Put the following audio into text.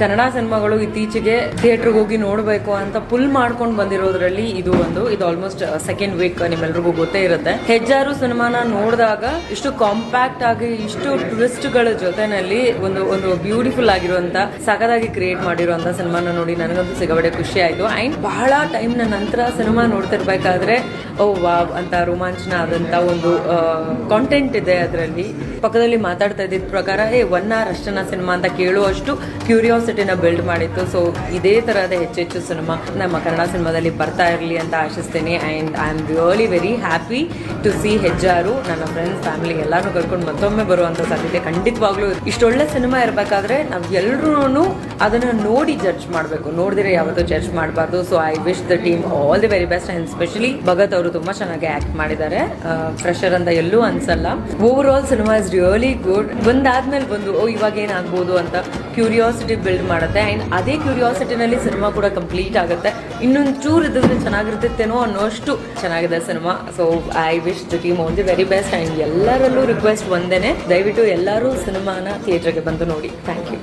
ಕನ್ನಡ ಸಿನಿಮಾಗಳು ಇತ್ತೀಚೆಗೆ ಥಿಯೇಟರ್ಗೆ ಹೋಗಿ ನೋಡಬೇಕು ಅಂತ ಪುಲ್ ಮಾಡ್ಕೊಂಡು ಬಂದಿರೋದ್ರಲ್ಲಿ ಇದು ಆಲ್ಮೋಸ್ಟ್ ಸೆಕೆಂಡ್ ವೀಕ್ ನಿಮ್ಮೆಲ್ರಿಗೂ ಗೊತ್ತೇ ಇರುತ್ತೆ. ಹೆಜ್ಜಾರು ಸಿನಿಮಾನ ನೋಡಿದಾಗ ಇಷ್ಟು ಕಾಂಪ್ಯಾಕ್ಟ್ ಆಗಿ ಇಷ್ಟು ಟ್ವಿಸ್ಟ್ಗಳ ಜೊತೆನಲ್ಲಿ ಒಂದು ಬ್ಯೂಟಿಫುಲ್ ಆಗಿರುವಂತ ಸಖತ್ತಾಗಿ ಕ್ರಿಯೇಟ್ ಮಾಡಿರುವಂತ ಸಿನಿಮಾನ ನೋಡಿ ನನಗಂತೂ ಸಿಗಬಡೆ ಖುಷಿ ಆಯ್ತು. ಅಂಡ್ ಬಹಳ ಟೈಮ್ ನಂತರ ಸಿನಿಮಾ ನೋಡ್ತಿರ್ಬೇಕಾದ್ರೆ ಓ ವಾವ್ ಅಂತ ರೋಮಾಂಚನ ಆದಂತ ಒಂದು ಕಾಂಟೆಂಟ್ ಇದೆ ಅದರಲ್ಲಿ. ಪಕ್ಕದಲ್ಲಿ ಮಾತಾಡ್ತಾ ಇದ್ದಿದ್ದ ಪ್ರಕಾರ 1 hour ಅಷ್ಟನ ಸಿನಿಮಾ ಅಂತ ಕೇಳುವಷ್ಟು ಕ್ಯೂರಿಯಾಸಿಟಿನ ಬಿಲ್ಡ್ ಮಾಡಿತ್ತು. ಸೊ ಇದೇ ತರಹದ ಹೆಚ್ಚೆಚ್ಚು ಸಿನಿಮಾ ನಮ್ಮ ಕನ್ನಡ ಸಿನಿಮಾದಲ್ಲಿ ಬರ್ತಾ ಇರಲಿ ಅಂತ ಆಶಿಸ್ತೇನೆ. And I am really very happy to see Hejjaru. ನನ್ನ ಫ್ರೆಂಡ್ಸ್ ಫ್ಯಾಮಿಲಿ ಎಲ್ಲಾನು ಕರ್ಕೊಂಡು ಮತ್ತೊಮ್ಮೆ ಬರುವಂತ ಸಾಧ್ಯತೆ ಖಂಡಿತವಾಗ್ಲೂ. ಇಷ್ಟೊಳ್ಳೆ ಸಿನಿಮಾ ಇರಬೇಕಾದ್ರೆ ನಾವು ಎಲ್ಲರೂ ಅದನ್ನ ನೋಡಿ ಜಡ್ಜ್ ಮಾಡಬೇಕು, ನೋಡಿದ್ರೆ ಯಾವತ್ತೂ ಜಡ್ಜ್ ಮಾಡಬಾರ್ದು. So I wish the team all the very best. And specially Bhagat ಅವರು ತುಂಬಾ ಚೆನ್ನಾಗಿ ಆಕ್ಟ್ ಮಾಡಿದ್ದಾರೆ. ಫ್ರೆಶರ್ ಅಂತ ಎಲ್ಲೂ ಅನ್ಸಲ್ಲ. Overall cinema is really good. ಒಂದಾದ್ಮೇಲೆ ಇವಾಗ ಏನಾಗ್ಬೋದು ಅಂತ ಕ್ಯೂರಿಯಾಸಿಟಿ ಬಿಲ್ಡ್ ಮಾಡುತ್ತೆ. ಅಂಡ್ ಅದೇ ಕ್ಯೂರಿಯಾಸಿಟಿನಲ್ಲಿ ಸಿನಿಮಾ ಕೂಡ ಕಂಪ್ಲೀಟ್ ಆಗುತ್ತೆ. ಇನ್ನೊಂದು ಚೂರು ಇದ್ರೆ ಚೆನ್ನಾಗಿರ್ತಿತ್ತೇನೋ ಅನ್ನೋಷ್ಟು ಚೆನ್ನಾಗಿದೆ cinema. So I wish the team all the very best. And ಎಲ್ಲರಲ್ಲೂ ರಿಕ್ವೆಸ್ಟ್ ಒಂದೇನೆ, ದಯವಿಟ್ಟು ಎಲ್ಲರೂ ಸಿನಿಮಾನ ಥಿಯೇಟರ್ಗೆ ಬಂದು ನೋಡಿ. Thank you.